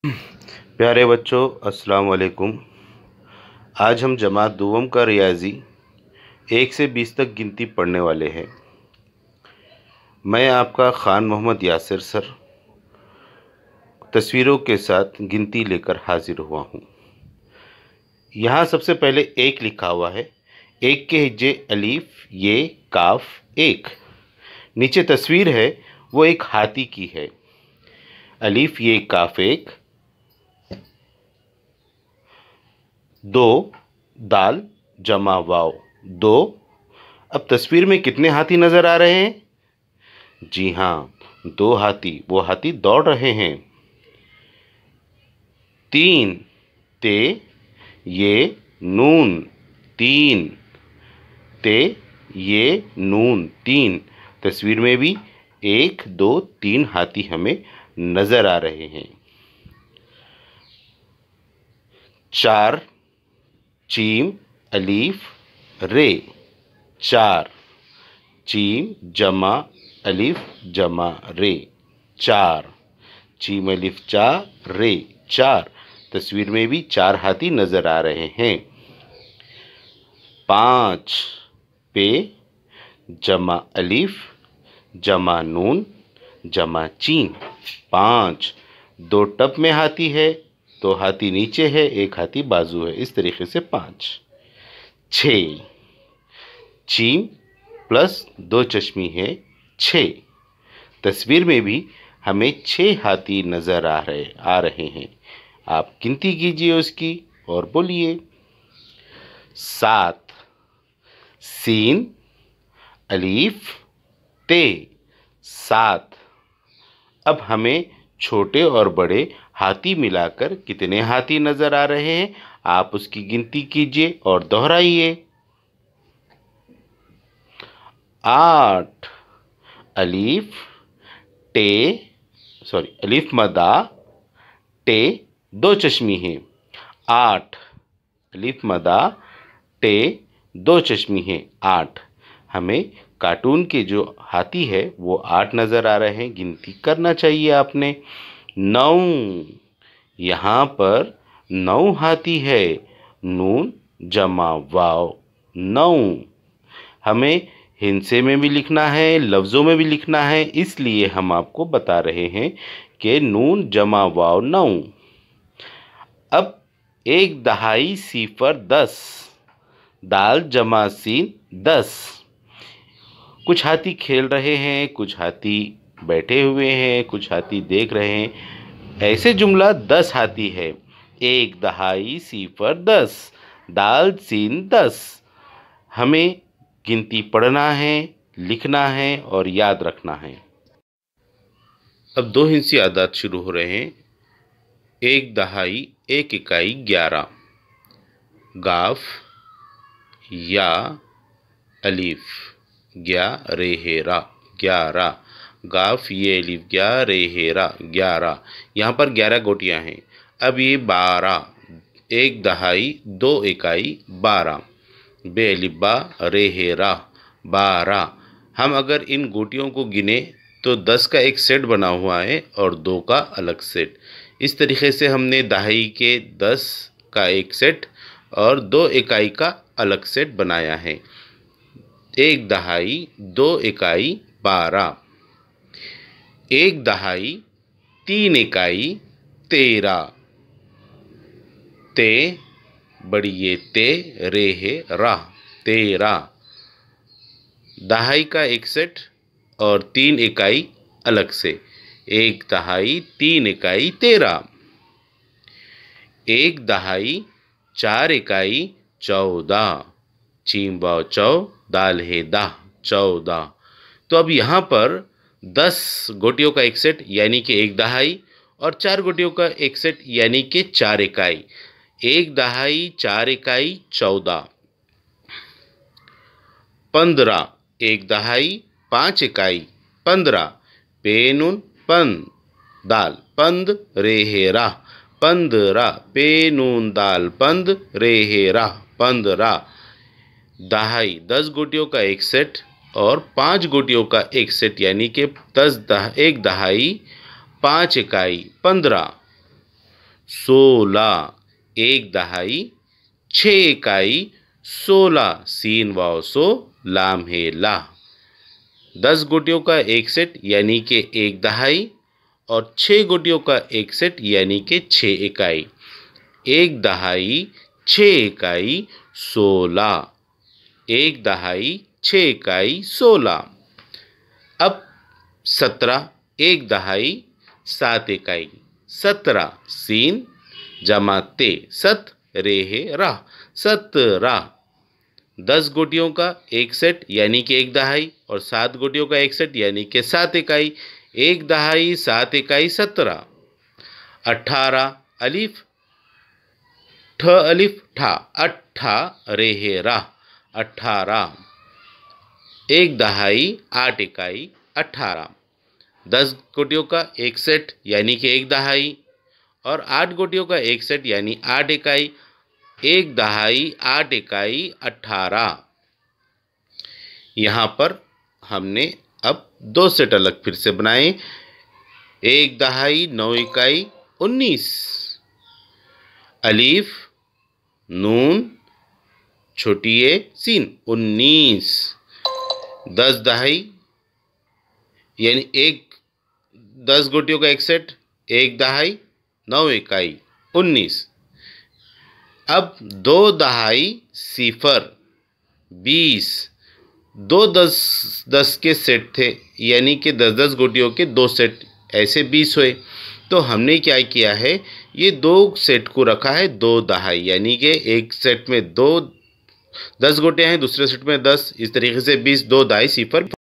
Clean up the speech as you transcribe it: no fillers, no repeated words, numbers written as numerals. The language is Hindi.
प्यारे बच्चों, अस्सलाम वालेकुम। आज हम जमात दुवम का रियाजी 1 से 20 तक गिनती पढ़ने वाले हैं। मैं आपका खान मोहम्मद यासिर सर तस्वीरों के साथ गिनती लेकर हाजिर हुआ हूँ। यहाँ सबसे पहले एक लिखा हुआ है। एक के हिज्जे अलीफ, ये, काफ, एक। नीचे तस्वीर है, वो एक हाथी की है। अलीफ, ये, काफ, एक। 2 दाल जमा वाव 2। अब तस्वीर में कितने हाथी नजर आ रहे हैं? जी हाँ, 2 हाथी। वो हाथी दौड़ रहे हैं। 3 ते ये नून 3 ते ये नून 3। तस्वीर में भी 1 2 3 हाथी हमें नजर आ रहे हैं। 4 चीम अलीफ रे 4। चीम जमा अलिफ जमा रे 4। चीम अलिफ चा रे 4। तस्वीर में भी 4 हाथी नजर आ रहे हैं। 5 पे जमा अलिफ जमा नून जमा चीम 5। 2 टप में हाथी है, 2 हाथी नीचे है, 1 हाथी बाजू है। इस तरीके से 5। 6 चीम प्लस 2 चश्मी है 6। तस्वीर में भी हमें 6 हाथी नजर आ रहे हैं। आप गिनती कीजिए उसकी और बोलिए। 7 सीन अलीफ ते 7। अब हमें छोटे और बड़े हाथी मिलाकर कितने हाथी नजर आ रहे हैं? आप उसकी गिनती कीजिए और दोहराइए। 8 अलीफ टे अलीफ मदा टे 2 चश्मी है 8। अलीफ मदा टे 2 चश्मी है 8। हमें कार्टून के जो हाथी है वो 8 नजर आ रहे हैं। गिनती करना चाहिए आपने। 9 यहाँ पर 9 हाथी है। नून जमा वाव 9। हमें हिंसे में भी लिखना है, लफ्ज़ों में भी लिखना है, इसलिए हम आपको बता रहे हैं कि नून जमा वाव 9। अब 1 दहाई सिफर 10 दाल जमा सीन 10। कुछ हाथी खेल रहे हैं, कुछ हाथी बैठे हुए हैं, कुछ हाथी देख रहे हैं। ऐसे जुमला 10 हाथी है। 1 दहाई सिफर 10 दाल सीन 10। हमें गिनती पढ़ना है, लिखना है और याद रखना है। अब 2 हिंसी आदात शुरू हो रहे हैं। 1 दहाई 1 इकाई 11। गाफ या अलीफ ग्या रे हेरा 11। गाफ ये अलीफ ग्या रे हेरा 11। यहाँ पर 11 गोटियाँ हैं। अब ये 12। 1 दहाई 2 इकाई 12। बे अलिब्बा रे हेरा 12। हम अगर इन गोटियों को गिने तो 10 का एक सेट बना हुआ है और 2 का अलग सेट। इस तरीके से हमने दहाई के 10 का एक सेट और 2 इकाई का अलग सेट बनाया है। 1 दहाई 2 इकाई 12। 1 दहाई 3 इकाई 13। ते बड़ी ये ते रे है रा 13। दहाई का एक सेट और 3 इकाई अलग से। 1 दहाई 3 इकाई 13। 1 दहाई 4 इकाई 14। चीम बाव चौ दाल है दाह 14। तो अब यहाँ पर 10 गोटियों का एक सेट यानी कि 1 दहाई और 4 गोटियों का एक सेट यानी कि 4 इकाई। 1 दहाई 4 इकाई 14। 15 1 दहाई 5 इकाई 15। पेनुन पन दाल पंद रे हेरा 15। पेनून दाल पंद रे हेरा 15। दहाई 10 गोटियों का एक सेट और 5 गोटियों का एक सेट यानी कि 1 दहाई 5 इकाई 15। 16, एक दहाई 6 इकाई 16, सीन वाव सो लाम है ला। 10 गोटियों का एक सेट यानी कि एक दहाई और 6 गोटियों का एक सेट यानी कि 6 इकाई। एक दहाई 6 इकाई 16, एक दहाई 6 इकाई 16। अब 17, एक दहाई 7 इकाई 17, सीन जमा ते सत रे है रा 17। 10 गोटियों का एक सेट यानी कि एक दहाई और 7 गोटियों का एक सेट यानी कि 7 इकाई। एक दहाई 7 इकाई 17। 18, अलिफ ठ अलिफ ठा अट्ठा रे है रा 18, एक दहाई 8 इकाई 18। 10 गोटियों का एक सेट यानी कि एक दहाई और 8 गोटियों का एक सेट यानी 8 इकाई। एक दहाई 8 इकाई 18। यहाँ पर हमने अब 2 सेट अलग फिर से बनाए। एक दहाई 9 इकाई 19, अलीफ नून छोटी ए सीन 19। 10 दहाई यानी 10 गोटियों का एक सेट, एक दहाई 9 इकाई 19। अब 2 दहाई सिफर 20, 2 10 के सेट थे यानी कि 10 गोटियों के 2 सेट, ऐसे 20 हुए। तो हमने क्या किया है, ये 2 सेट को रखा है 2 दहाई यानी कि एक सेट में 10 गोटियां हैं, दूसरे सेट में 10, इस तरीके से 20, 2 दहाई सिफर।